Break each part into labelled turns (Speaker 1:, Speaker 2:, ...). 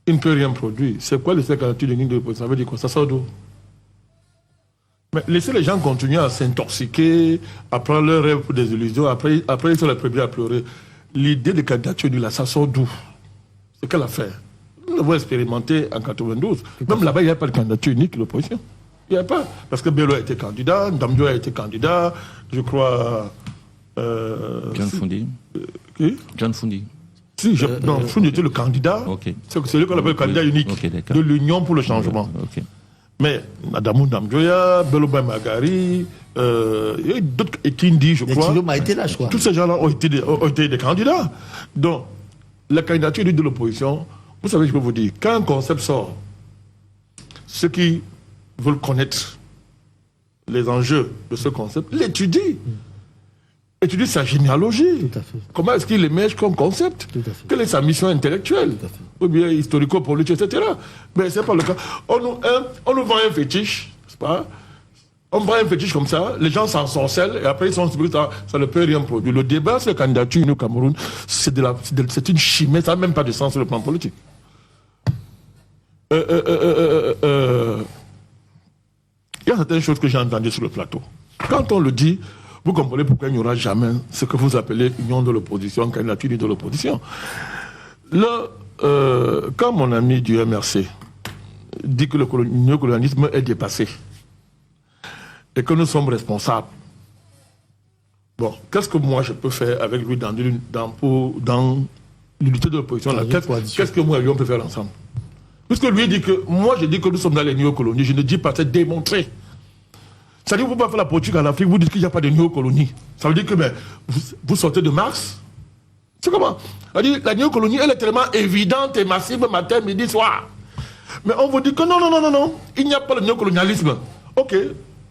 Speaker 1: il ne peut rien produire. C'est quoi les candidatures de ligne de l'opposition? Ça veut dire quoi? Ça sort d'où? Mais laissez les gens continuer à s'intoxiquer, à prendre leurs rêves pour des illusions. Après ils sont les premiers à pleurer. L'idée de candidature, là, ça sort d'où? C'est quelle affaire? Nous l'avons expérimenté en 92. Même là-bas, il n'y a pas de candidature unique de l'opposition. Il n'y a pas. Parce que Bello a été candidat, Ndamdio a été candidat, je crois...
Speaker 2: John Fundi.
Speaker 1: Qui?
Speaker 2: John Fundi.
Speaker 1: Si, non, Fundi était le candidat.
Speaker 2: Okay.
Speaker 1: C'est celui qu'on appelle le candidat unique de l'Union pour le changement.
Speaker 2: Okay.
Speaker 1: Mais Adamou Ndamjoya, Bello Magari, et d'autres, et Kindi, je crois.
Speaker 3: A été là, je crois.
Speaker 1: Tous ces gens-là ont été des candidats. Donc, la candidature de l'opposition, vous savez, je peux vous dire, quand un concept sort, ceux qui veulent connaître les enjeux de ce concept, l'étudient. Étudie sa généalogie.
Speaker 3: Tout à fait.
Speaker 1: Comment est-ce qu'il émerge comme concept?
Speaker 3: Tout à fait.
Speaker 1: Quelle est sa mission intellectuelle?
Speaker 3: Tout à fait.
Speaker 1: Ou bien historico-politique, etc. Mais ce n'est pas le cas. On nous vend un fétiche, n'est-ce pas? On vend un fétiche comme ça, les gens s'en sorcellent et après ils sont surpris, ça ne peut rien produire. Le débat sur la candidature au Cameroun, c'est une chimère, ça n'a même pas de sens sur le plan politique. Il y a certaines choses que j'ai entendues sur le plateau. Quand on le dit, vous comprenez pourquoi il n'y aura jamais ce que vous appelez union de l'opposition, candidature de l'opposition. Là, quand mon ami du MRC dit que le néocolonialisme est dépassé et que nous sommes responsables, bon, qu'est-ce que moi je peux faire avec lui dans l'unité de l'opposition? Qu'est-ce que moi et lui on peut faire ensemble? Puisque lui dit que, moi je dis que nous sommes dans les néocolonies, je ne dis pas, c'est démontré. C'est-à-dire que vous ne pouvez pas faire la politique en Afrique, vous dites qu'il n'y a pas de néocolonie. Ça veut dire que vous sortez de Marx. C'est comment? La néocolonie, elle est tellement évidente et massive matin, midi, soir. Mais on vous dit que non, il n'y a pas de néocolonialisme. Ok,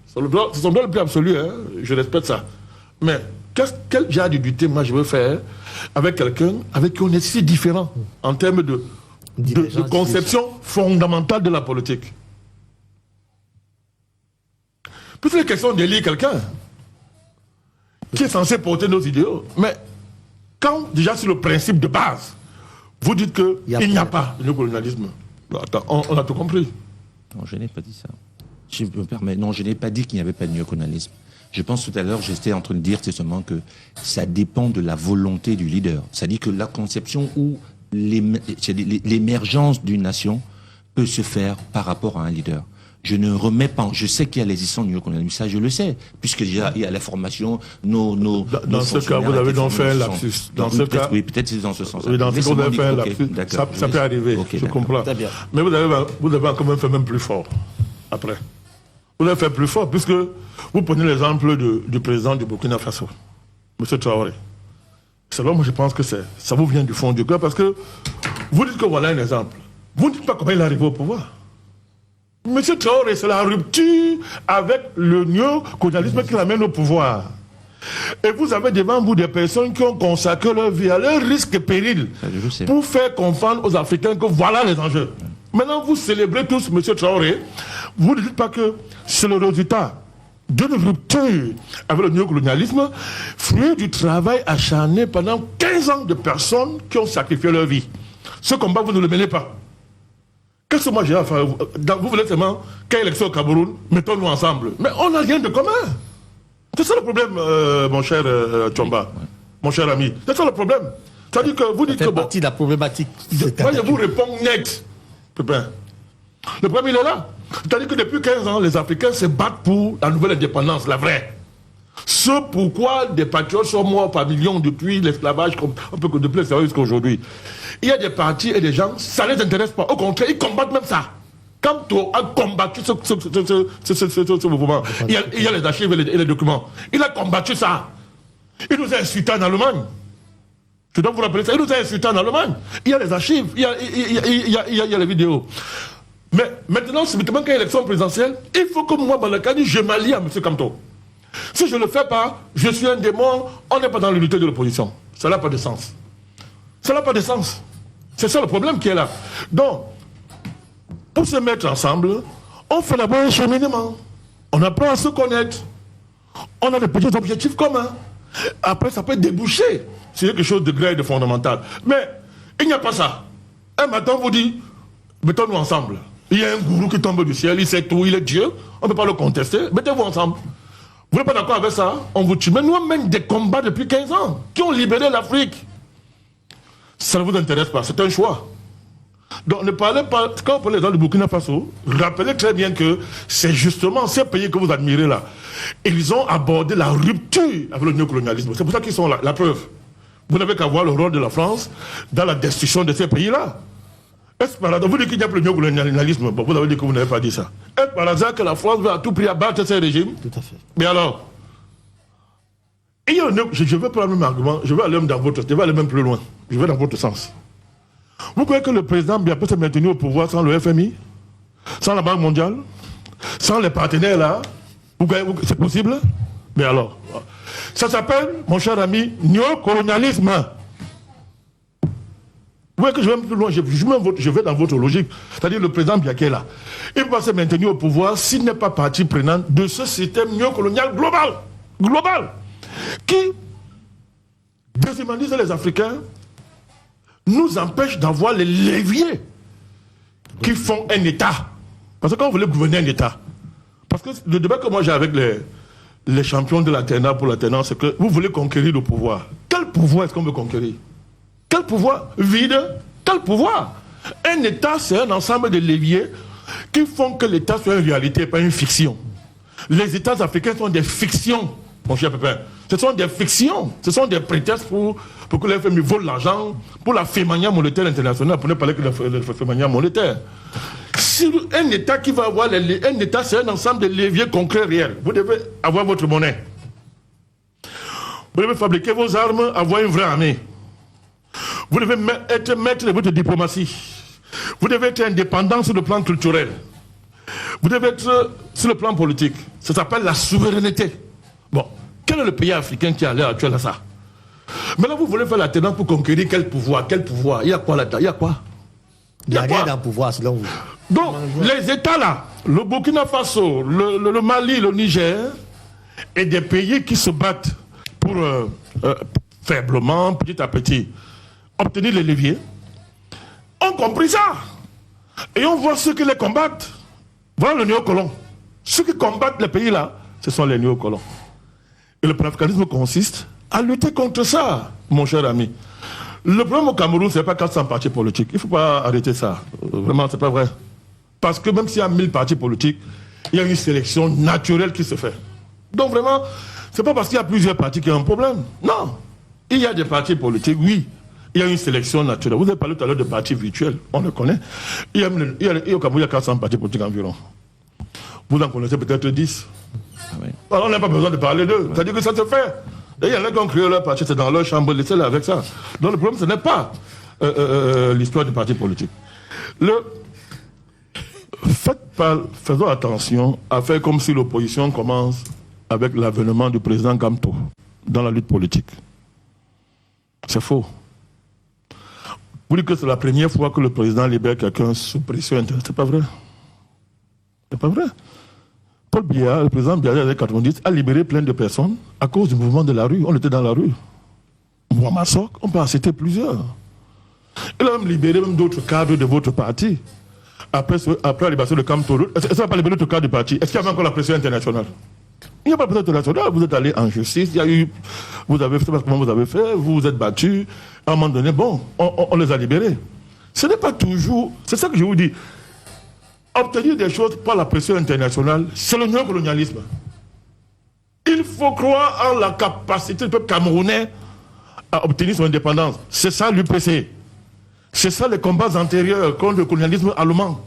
Speaker 1: c'est son droit le plus absolu, hein, je respecte ça. Mais quel genre d'unité moi je veux faire avec quelqu'un avec qui on est si différent en termes de conception fondamentale de la politique? Puis c'est une question d'élire quelqu'un qui est censé porter nos idéaux. Mais quand, déjà sur le principe de base, vous dites qu'il n'y a pas de néocolonialisme, attends, on a tout compris.
Speaker 2: Non, je n'ai pas dit ça. Je me permets, non, je n'ai pas dit qu'il n'y avait pas de néocolonialisme. Je pense tout à l'heure, j'étais en train de dire seulement que ça dépend de la volonté du leader. C'est-à-dire que la conception ou l'émergence d'une nation peut se faire par rapport à un leader. Je ne remets pas, je sais qu'il y a l'existence du néocolonialisme, ça je le sais, puisque il y a la formation, dans
Speaker 1: ce cas, vous avez donc fait un lapsus. Dans ce cas,
Speaker 2: oui, peut-être c'est dans ce sens.
Speaker 1: Oui, dans ce cas, vous avez fait un lapsus. Ça peut arriver, je comprends. Mais vous avez quand même fait même plus fort, après. Vous avez fait plus fort, puisque vous prenez l'exemple du président du Burkina Faso, M. Traoré. C'est là, moi, je pense que ça vous vient du fond du cœur, parce que vous dites que voilà un exemple. Vous ne dites pas comment il est arrivé au pouvoir. Monsieur Traoré, c'est la rupture avec le néocolonialisme qui l'amène au pouvoir. Et vous avez devant vous des personnes qui ont consacré leur vie à leur risque et péril pour faire comprendre aux Africains que voilà les enjeux. Maintenant, vous célébrez tous Monsieur Traoré. Vous ne dites pas que c'est le résultat d'une rupture avec le néocolonialisme, fruit du travail acharné pendant 15 ans de personnes qui ont sacrifié leur vie. Ce combat, vous ne le menez pas. Qu'est-ce que moi j'ai à faire? Vous voulez seulement quelle élection au Cameroun? Mettons-nous ensemble. Mais on n'a rien de commun. C'est ça le problème, mon cher Tchomba, mon cher ami. C'est ça le problème. C'est-à-dire que vous dites que...
Speaker 3: C'est partie de la problématique.
Speaker 1: Moi, je vous réponds net. Le problème, il est là. C'est-à-dire que depuis 15 ans, les Africains se battent pour la nouvelle indépendance, la vraie. Ce pourquoi des patriotes sont morts par millions depuis l'esclavage, depuis l'esclavage jusqu'à aujourd'hui. Il y a des partis et des gens, ça ne les intéresse pas. Au contraire, ils combattent même ça. Quand on a combattu ce mouvement, il y a les archives et les documents. Il a combattu ça. Il nous a insultés en Allemagne. Je dois vous rappeler ça. Il nous a insultés en Allemagne. Il y a les archives, il y a les vidéos. Mais maintenant, subitement, quand il y a l'élection présidentielle, il faut que moi, Balakani, je m'allie à M. Kamto. Si je ne le fais pas, je suis un démon, on n'est pas dans l'unité de l'opposition. Ça n'a pas de sens. Ça n'a pas de sens. C'est ça le problème qui est là. Donc, pour se mettre ensemble, on fait d'abord un cheminement. On apprend à se connaître. On a des petits objectifs communs. Après, ça peut déboucher sur quelque chose de grave et de fondamental. Mais il n'y a pas ça. Un matin, on vous dit, Mettons-nous ensemble. Il y a un gourou qui tombe du ciel, il sait tout, il est Dieu. On ne peut pas le contester. Mettez-vous ensemble. Vous n'êtes pas d'accord avec ça? On vous tue. Mais nous, on mène des combats depuis 15 ans qui ont libéré l'Afrique. Ça ne vous intéresse pas, c'est un choix. Donc ne parlez pas, quand vous parlez des gens du Burkina Faso, rappelez très bien que c'est justement ces pays que vous admirez là. Ils ont abordé la rupture avec le néocolonialisme. C'est pour ça qu'ils sont là, la preuve. Vous n'avez qu'à voir le rôle de la France dans la destruction de ces pays-là. Est-ce par hasard, vous dites qu'il n'y a plus de néocolonialisme, bon, vous avez dit que vous n'avez pas dit ça. Est-ce par hasard que la France veut à tout prix abattre ces régimes?
Speaker 3: Tout à fait.
Speaker 1: Mais alors, je vais prendre le même argument, je vais aller dans votre, je vais aller même plus loin, je vais dans votre sens. Vous croyez que le président Biya peut se maintenir au pouvoir sans le FMI, sans la Banque mondiale, sans les partenaires là? Vous croyez que c'est possible? Mais alors, ça s'appelle, mon cher ami, néocolonialisme. Vous voyez que je vais plus loin, je vais dans votre logique. C'est-à-dire le président Biya qui est là. Il va se maintenir au pouvoir s'il n'est pas partie prenante de ce système néocolonial global. Global. Qui déshumanise les Africains, nous empêche d'avoir les leviers qui font un État. Parce que quand vous voulez gouverner un État, parce que le débat que moi j'ai avec les champions de l'alternance pour l'alternance, c'est que vous voulez conquérir le pouvoir. Quel pouvoir est-ce qu'on veut conquérir? Quel pouvoir? Vide? Quel pouvoir? Un État, c'est un ensemble de leviers qui font que l'État soit une réalité et pas une fiction. Les États africains sont des fictions, mon cher Pépin. Ce sont des fictions, ce sont des prétextes pour que les FMI volent l'argent, pour la fémania monétaire internationale, pour ne parler que de la fémania monétaire. Si un État qui va avoir un État, c'est un ensemble de leviers concrets réels. Vous devez avoir votre monnaie. Vous devez fabriquer vos armes, avoir une vraie armée. Vous devez être maître de votre diplomatie. Vous devez être indépendant sur le plan culturel. Vous devez être sur le plan politique. Ça s'appelle la souveraineté. Bon, quel est le pays africain qui a l'air actuel à ça? Mais là, vous voulez faire la tendance pour conquérir quel pouvoir? Quel pouvoir? Il y a quoi là-dedans? Il y a quoi?
Speaker 3: Il n'y a rien dans le pouvoir, selon vous.
Speaker 1: Donc, les États là, le Burkina Faso, le Mali, le Niger, et des pays qui se battent pour faiblement, petit à petit, obtenir les leviers, ont compris ça. Et on voit ceux qui les combattent. Voilà le néocolon. Ceux qui combattent les pays là, ce sont les néocolons. Et le panafricanisme consiste à lutter contre ça, mon cher ami. Le problème au Cameroun, ce n'est pas 400 partis politiques. Il ne faut pas arrêter ça. Vraiment, ce n'est pas vrai. Parce que même s'il y a 1000 partis politiques, il y a une sélection naturelle qui se fait. Donc vraiment, ce n'est pas parce qu'il y a plusieurs partis qu'il y a un problème. Non. Il y a des partis politiques, oui. Il y a une sélection naturelle. Vous avez parlé tout à l'heure de partis virtuels, on le connaît. Au Cameroun, il y a 400 partis politiques environ. Vous en connaissez peut-être 10. Ah oui. Alors, on n'a pas besoin de parler d'eux. C'est-à-dire que ça se fait. Il y en a qui ont créé leur parti, c'est dans leur chambre, laissez-les avec ça. Donc le problème, ce n'est pas l'histoire des partis politiques. Faisons attention à faire comme si l'opposition commence avec l'avènement du président Kamto dans la lutte politique. C'est faux. Vous dites que c'est la première fois que le président libère quelqu'un sous pression internationale. C'est pas vrai. C'est pas vrai. Paul Biya, le président Biya des années 90, a libéré plein de personnes à cause du mouvement de la rue. On était dans la rue. Mohamed Sok, on peut en citer plusieurs. Il a même libéré même d'autres cadres de votre parti. Après la libération de Kamto, est-ce qu'il n'a pas libéré d'autres cadres du parti? Est-ce qu'il y avait encore la pression internationale? Il n'y a pas de pression internationale. Vous êtes allé en justice, il y a eu, vous avez fait comment vous avez fait, vous vous êtes battu. À un moment donné, bon, on les a libérés. Ce n'est pas toujours. C'est ça que je vous dis. Obtenir des choses par la pression internationale, c'est le néocolonialisme. Il faut croire en la capacité du peuple camerounais à obtenir son indépendance. C'est ça l'UPC. C'est ça les combats antérieurs contre le colonialisme allemand,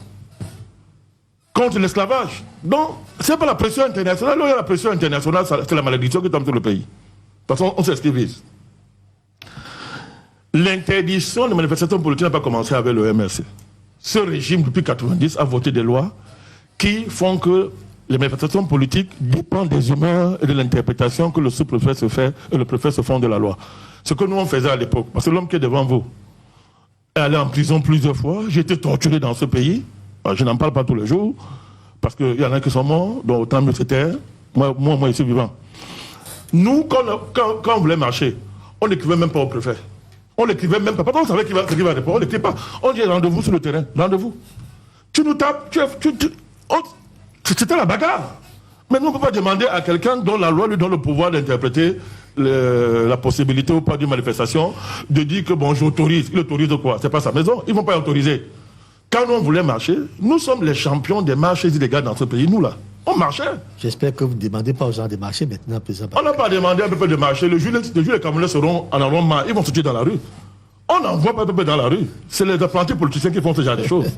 Speaker 1: contre l'esclavage. Donc, ce n'est pas la pression internationale. Là, il y a la pression internationale, c'est la malédiction qui tombe sur le pays. Parce qu'on s'esquivise. L'interdiction des manifestations politiques n'a pas commencé avec le MRC. Ce régime, depuis 1990, a voté des lois qui font que les manifestations politiques dépendent des humeurs et de l'interprétation que le sous-préfet se fait et le préfet se font de la loi. Ce que nous on faisait à l'époque, parce que l'homme qui est devant vous est allé en prison plusieurs fois, j'ai été torturé dans ce pays, je n'en parle pas tous les jours, parce qu'il y en a qui sont morts, donc autant mieux c'était, moi je suis vivant. Nous, quand on voulait marcher, on n'écrivait même pas au préfet. On l'écrivait même pas. Parce qu'on savait qu'il va répondre. On l'écrit pas. On dit rendez-vous sur le terrain. Rendez-vous. Tu nous tapes, c'était la bagarre. Mais nous, on ne peut pas demander à quelqu'un dont la loi lui donne le pouvoir d'interpréter la possibilité ou pas d'une manifestation, de dire que bon, j'autorise. Il autorise quoi? C'est pas sa maison. Ils ne vont pas autoriser. Quand on voulait marcher, nous sommes les champions des marches illégales dans ce pays, nous là. On marchait.
Speaker 3: J'espère que vous ne demandez pas aux gens de marcher maintenant, président.
Speaker 1: On n'a pas demandé à un peu de marcher. Le jour les Camerounais seront en arrondissement, ils vont sortir dans la rue. On n'envoie pas un peu dans la rue. C'est les apprentis politiciens qui font ce genre de choses.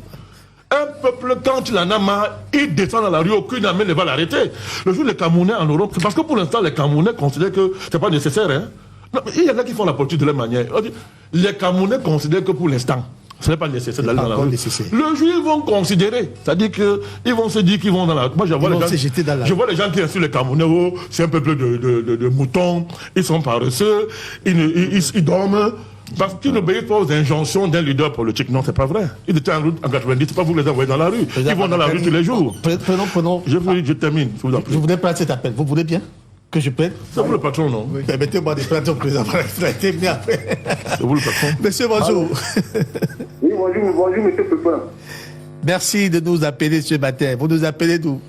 Speaker 1: Un peuple, quand il en a marre, il descend dans la rue, aucune armée ne va l'arrêter. Le jour les Camerounais en Europe, c'est parce que pour l'instant, les Camerounais considèrent que ce n'est pas nécessaire. Hein? Non, il y en a qui font la politique de leur manière. Les Camerounais considèrent que pour l'instant, ce n'est pas nécessaire d'aller dans la rue. Le jour, ils vont considérer. C'est-à-dire qu'ils vont se dire qu'ils vont dans la rue. Moi, je vois les gens qui insultent les Camerounais. Oh, c'est un peuple de moutons. Ils sont paresseux. Ils dorment. Parce qu'ils n'obéissent pas aux injonctions d'un leader politique. Non, c'est pas vrai. Ils étaient en route en 90, c'est pas vous les envoyez dans la rue. Ils vont dans la rue tous les jours.
Speaker 3: Prenons.
Speaker 1: Je termine.
Speaker 3: Je voudrais prendre cet appel. Vous voulez bien que je prenne?
Speaker 1: C'est vous le patron, non?
Speaker 3: Oui. Permettez-moi de prendre ton président. C'est
Speaker 1: vous le patron.
Speaker 3: Monsieur, bonjour.
Speaker 4: Oui, bonjour, monsieur Pépin.
Speaker 3: Merci de nous appeler ce matin. Vous nous appelez d'où?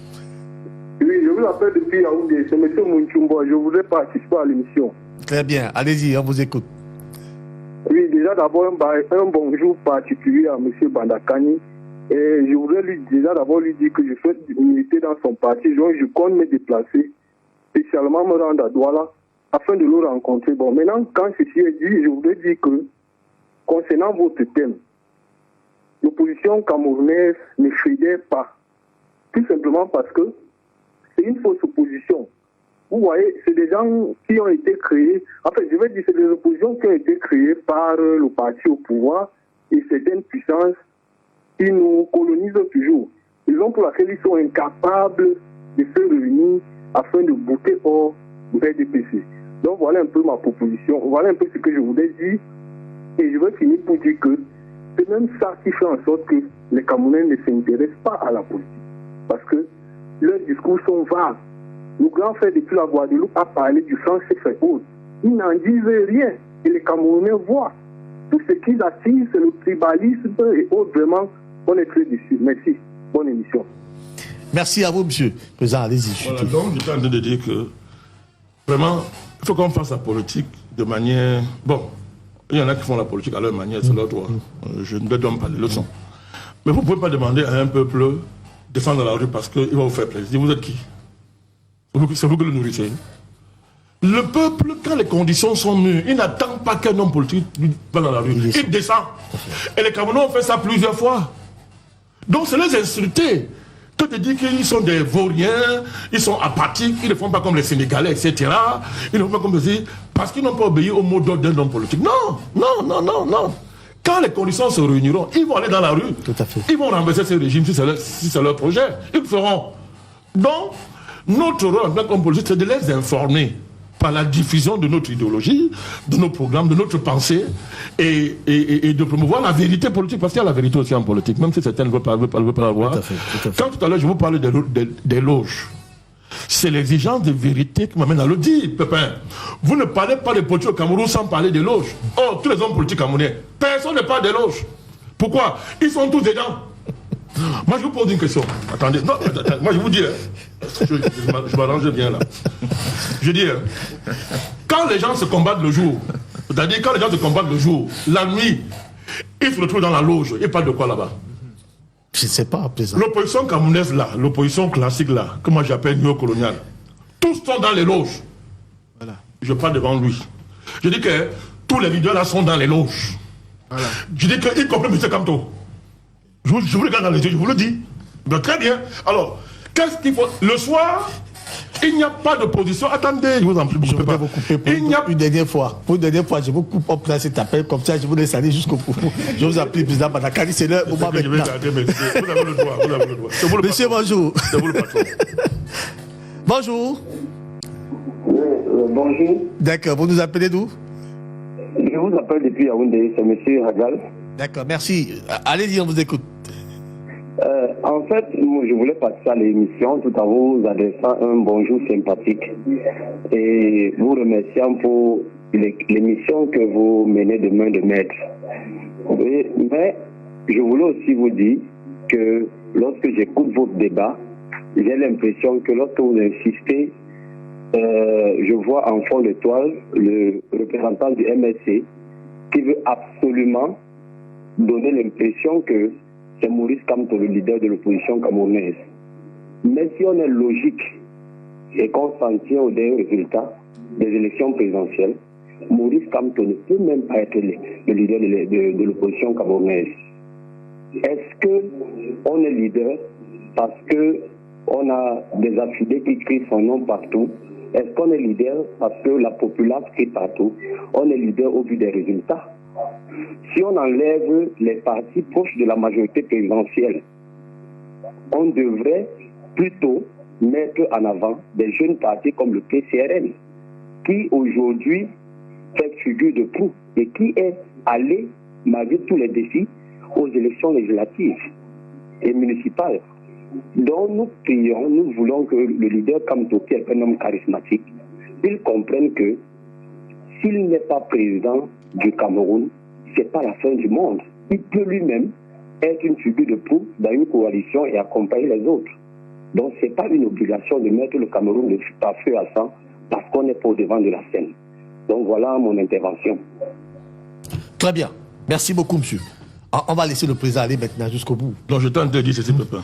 Speaker 4: Oui, je vous appelle depuis Yaoundé. C'est monsieur Mounchumbo. Je voudrais participer à l'émission.
Speaker 3: Très bien. Allez-y, on vous écoute.
Speaker 4: Oui, déjà d'abord un bonjour particulier à M. Bandakani. Et je voudrais lui dire que je souhaite militer dans son parti. Donc je compte me déplacer, spécialement me rendre à Douala, afin de le rencontrer. Bon, maintenant, quand ceci est dit, je voudrais dire que, concernant votre thème, l'opposition camerounaise ne fédère pas. Tout simplement parce que c'est une fausse opposition. Vous voyez, c'est des gens qui ont été créés, en fait, je vais dire, c'est des oppositions qui ont été créées par le parti au pouvoir et certaines puissances qui nous colonisent toujours. Raison pour laquelle ils sont incapables de se réunir afin de bouter hors du RDPC. Donc voilà un peu ma proposition, voilà un peu ce que je voulais dire. Et je vais finir pour dire que c'est même ça qui fait en sorte que les Camerounais ne s'intéressent pas à la politique. Parce que leurs discours sont vagues. Le grand frère depuis la Guadeloupe a parlé du franc CFA. Ils n'en disent rien. Et les Camerounais voient. Tout ce qu'ils attirent, c'est le tribalisme et autres. Vraiment, on est très déçus. Merci. Bonne émission.
Speaker 3: Merci à vous, monsieur. Président, allez-y.
Speaker 1: Voilà, donc, je suis en train de dire que, vraiment, il faut qu'on fasse la politique de manière... Bon, il y en a qui font la politique à leur manière, c'est leur droit. Je ne donne pas de leçons. Mais vous ne pouvez pas demander à un peuple de descendre dans la rue parce qu'il va vous faire plaisir. Vous êtes qui? C'est vous que le nourrissez. Le peuple, quand les conditions sont mûres, il n'attend pas qu'un homme politique va dans la rue. Il descend. Et les Camerounais ont fait ça plusieurs fois. Donc c'est les insulter. Que de dire qu'ils sont des vauriens, ils sont apathiques, ils ne font pas comme les Sénégalais, etc. Ils ne font pas comme les... Parce qu'ils n'ont pas obéi au mot d'ordre d'un homme politique. Non, non, non, non, non. Quand les conditions se réuniront, ils vont aller dans la rue.
Speaker 3: Tout à fait.
Speaker 1: Ils vont renverser ce régime si c'est leur projet. Ils le feront. Donc, notre rôle en tant qu'homme politique, c'est de les informer par la diffusion de notre idéologie, de nos programmes, de notre pensée, et de promouvoir la vérité politique, parce qu'il y a la vérité aussi en politique, même si certains ne veulent pas la voir.
Speaker 3: Tout à fait.
Speaker 1: Quand tout à l'heure je vous parlais des loges, c'est l'exigence de vérité qui m'amène à le dire, Pépin. Vous ne parlez pas de politique au Cameroun sans parler des loges. Oh, tous les hommes politiques camerounais, personne ne parle des loges. Pourquoi? Ils sont tous dedans. Moi, je vous pose une question. Attendez. Non, moi, je vous dis, je m'arrange bien là. Je dis, quand les gens se combattent le jour, c'est-à-dire quand les gens se combattent le jour, la nuit, ils se retrouvent dans la loge. Ils parlent de quoi là-bas?
Speaker 3: Je ne sais pas, président.
Speaker 1: L'opposition camerounaise là, l'opposition classique là, que moi j'appelle néocoloniale, tous sont dans les loges. Voilà. Je parle devant lui. Je dis que tous les leaders là sont dans les loges. Voilà. Je dis que, y compris M. Kamto. Je vous regarde dans les yeux, je vous le dis. Ben, très bien. Alors, qu'est-ce qu'il faut? Le soir, il n'y a pas d'opposition. Attendez, je vous en prie.
Speaker 3: Je vais vous couper pour une dernière fois. Pour une dernière fois, je vous coupe en place cet appel. Comme ça, je vous laisse aller jusqu'au bout. Je vous appelle, président Bandakani. C'est l'heure. Vous avez le
Speaker 1: droit. Vous avez le droit.
Speaker 3: Monsieur, bonjour.
Speaker 1: C'est vous le patron.
Speaker 3: Bonjour.
Speaker 4: Bonjour.
Speaker 3: D'accord. Vous nous appelez d'où?
Speaker 4: Je vous appelle depuis Yaoundé. C'est monsieur Hagal.
Speaker 3: D'accord. Merci. Allez-y, on vous écoute.
Speaker 4: En fait, moi, je voulais passer à l'émission tout en vous adressant un bonjour sympathique et vous remerciant pour l'émission que vous menez de main de maître. Mais je voulais aussi vous dire que
Speaker 5: lorsque j'écoute votre débat, j'ai l'impression que lorsque vous insistez, je vois en fond de toile le représentant du MSC qui veut absolument donner l'impression que c'est Maurice Kamto, le leader de l'opposition camerounaise. Mais si on est logique et qu'on s'en tient au dernier résultat des élections présidentielles, Maurice Kamto ne peut même pas être le leader de l'opposition camerounaise. Est-ce qu'on est leader parce qu'on a des affidés qui crient son nom partout? Est-ce qu'on est leader parce que la populace crie partout? On est leader au vu des résultats. Si on enlève les partis proches de la majorité présidentielle, on devrait plutôt mettre en avant des jeunes partis comme le PCRN, qui aujourd'hui fait figure de proue et qui est allé, malgré tous les défis, aux élections législatives et municipales. Donc nous prions, nous voulons que le leader Kamto, qui est un homme charismatique, il comprenne que s'il n'est pas président du Cameroun, c'est pas la fin du monde. Il peut lui-même être une figure de proue dans une coalition et accompagner les autres. Donc c'est pas une obligation de mettre le Cameroun par feu à sang parce qu'on n'est pas au devant de la scène. Donc voilà mon intervention.
Speaker 3: Très bien. Merci beaucoup, monsieur. On va laisser le président aller maintenant jusqu'au bout.
Speaker 1: Donc je tente de dire ceci, Pépin.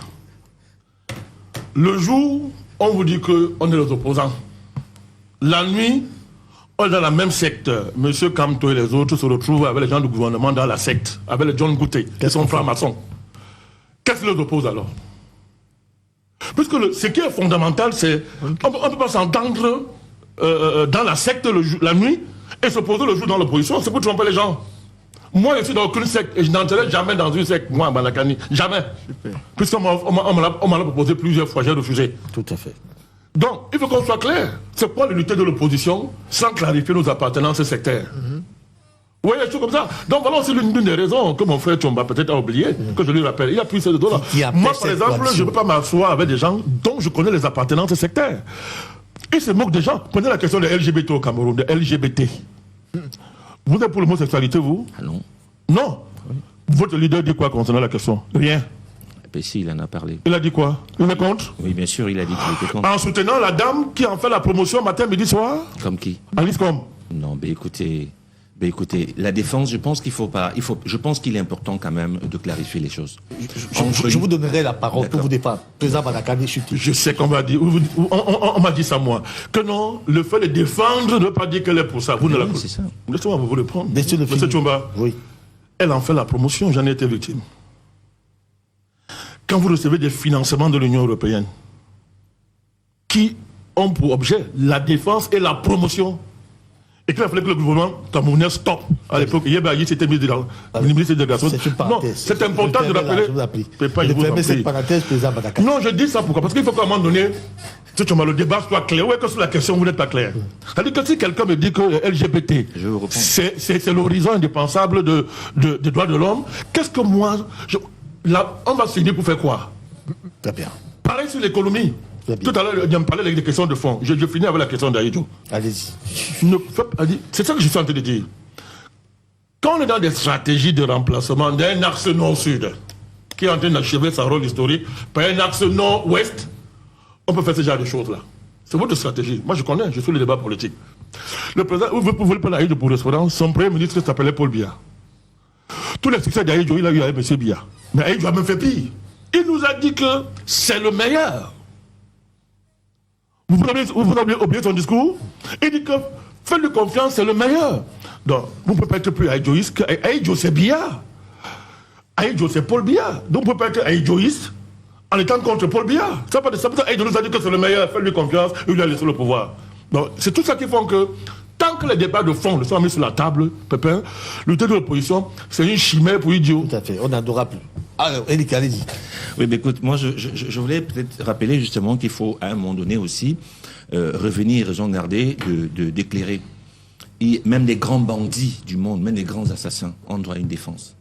Speaker 1: Le jour, on vous dit qu'on est les opposants. La nuit, on est dans la même secte. Monsieur Kamto et les autres se retrouvent avec les gens du gouvernement dans la secte, avec les John Gouté, qui sont francs-maçons. Qu'est-ce qui les oppose alors? Puisque ce qui est fondamental, c'est qu'on ne peut pas s'entendre dans la secte la nuit et s'opposer le jour dans l'opposition. C'est pour tromper les gens. Moi, je suis dans aucune secte et je n'entrerai jamais dans une secte, moi, à Bandakani. Jamais. Puisqu'on m'a l'a proposé plusieurs fois, j'ai refusé.
Speaker 3: Tout à fait.
Speaker 1: Donc, il faut qu'on soit clair. C'est quoi l'unité de l'opposition sans clarifier nos appartenances sectaires? Vous voyez, des choses comme ça. Donc, voilà aussi l'une des raisons que mon frère Tchomba peut-être a oublié, que je lui rappelle. Il a pris ces deux-là. Moi, par exemple, je ne peux pas m'asseoir avec des gens dont je connais les appartenances sectaires. Ils se moquent des gens. Prenez la question des LGBT au Cameroun, des LGBT. Vous êtes pour l'homosexualité, vous?
Speaker 2: Ah non.
Speaker 1: Non. Oui. Votre leader dit quoi concernant la question? Rien.
Speaker 2: Ben si, il en a parlé.
Speaker 1: Il a dit quoi? Il est contre?
Speaker 2: Oui, bien sûr, il a dit qu'il était contre.
Speaker 1: En soutenant la dame qui en fait la promotion matin, midi, soir?
Speaker 2: Comme qui?
Speaker 1: Alice Com.
Speaker 2: Non, ben écoutez, la défense, je pense je pense qu'il est important quand même de clarifier les choses.
Speaker 3: Je vous donnerai la parole pour vous défendre. Président Bandakani Chuti.
Speaker 1: Je sais qu'on va dire, on m'a dit ça moi, que non, le fait de défendre ne veut pas dire qu'elle est pour ça. Vous ne la
Speaker 2: c'est ça.
Speaker 1: Laissez-moi vous le prendre.
Speaker 3: Monsieur
Speaker 1: Tchomba,
Speaker 3: oui.
Speaker 1: Elle en fait la promotion, j'en ai été victime. Quand vous recevez des financements de l'Union européenne qui ont pour objet la défense et la promotion, et qu'il a fallu que le gouvernement camerounais stoppe. À l'époque, Yébaï s'était mis dans le ministre de l'Éducation.
Speaker 3: Non,
Speaker 1: c'est important de rappeler. Non, je dis ça pourquoi? Parce qu'il faut qu'à un moment donné, le débat soit clair. Ou est-ce que sur la question, vous n'êtes pas clair? C'est-à-dire que si quelqu'un me dit que LGBT, c'est l'horizon indispensable des droits de l'homme, qu'est-ce que moi. On va signer pour faire quoi?
Speaker 3: Très bien.
Speaker 1: Pareil sur l'économie. Tout à l'heure, il me parlait des questions de fond. Je finis avec la question d'Aïdjo.
Speaker 3: Allez-y.
Speaker 1: C'est ça que je suis en train de dire. Quand on est dans des stratégies de remplacement d'un axe nord-sud, qui est en train d'achever sa rôle historique, par un axe nord-ouest, on peut faire ce genre de choses-là. C'est votre stratégie. Moi, je connais, je suis le débat politique. Le président, vous pouvez prendre Aïdjo pour restaurant, son premier ministre s'appelait Paul Biya. Tous les succès d'Aïdjo, il a eu avec M. Biya. Mais Aïdjo a même fait pire. Il nous a dit que c'est le meilleur. Vous avez oublié son discours? Il dit que faites-lui confiance, c'est le meilleur. Donc, vous ne pouvez pas être plus aïdjoïste. Aïdjo, c'est Biya. Aïdjo, c'est Paul Biya. Donc, vous ne pouvez pas être aïdjoïste en étant contre Paul Biya. Ça peut être Aïdjo nous a dit que c'est le meilleur, faites-lui confiance, il lui a laissé le pouvoir. Donc, c'est tout ça qui fait que, tant que les débats de fond ne sont mis sur la table, Pépin, l'unité de l'opposition, c'est une chimère pour idiots.
Speaker 3: Tout à fait, on n'adora plus. Alors, Eric, allez-y.
Speaker 2: Oui, mais écoute, moi, je voulais peut-être rappeler justement qu'il faut, à un moment donné aussi, revenir, raison garder, d'éclairer. Et même les grands bandits du monde, même les grands assassins, ont droit à une défense.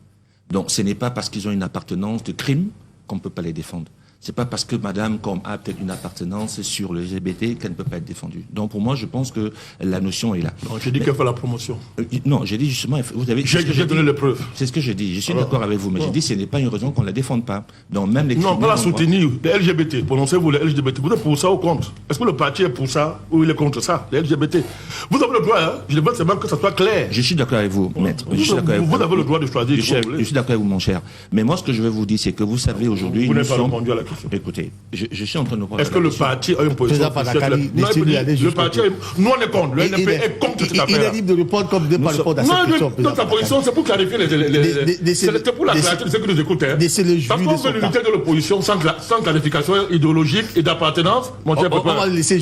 Speaker 2: Donc, ce n'est pas parce qu'ils ont une appartenance de crime qu'on ne peut pas les défendre. c'est pas parce que madame comme a peut-être une appartenance sur le LGBT qu'elle ne peut pas être défendue. Donc pour moi, je pense que la notion est là.
Speaker 1: Non, j'ai dit qu'elle fait la promotion.
Speaker 2: Non, j'ai dit justement, vous avez...
Speaker 1: J'ai donné les preuves.
Speaker 2: C'est ce que j'ai dit. Je suis d'accord avec vous, mais j'ai dit ce n'est pas une raison qu'on ne la défende pas. Donc même les
Speaker 1: non, pas la soutenir. Les LGBT, prononcez-vous les LGBT. Vous êtes pour ça ou contre? Est-ce que le parti est pour ça ou il est contre ça, les LGBT? Vous avez le droit, hein? Je demande seulement que ça soit clair.
Speaker 2: Je suis d'accord avec vous, maître.
Speaker 1: Vous avez le droit de choisir.
Speaker 2: Je suis d'accord avec vous, mon cher. Mais moi, ce que je veux vous dire, c'est que vous savez aujourd'hui...
Speaker 1: Vous n'avez pas répondu à la question.
Speaker 2: Écoutez, je suis en train de
Speaker 1: est-ce que le parti a une position? Le parti, nous on est contre. Le NP est contre cette affaire.
Speaker 3: Il est libre de répondre comme de ne pas répondre à cette question.
Speaker 1: Non, sa position, c'est pour clarifier c'est pour la clarté de ceux qui nous écoutent. Parce qu'on veut l'unité de l'opposition sans clarification idéologique et d'appartenance. Mon cher papa.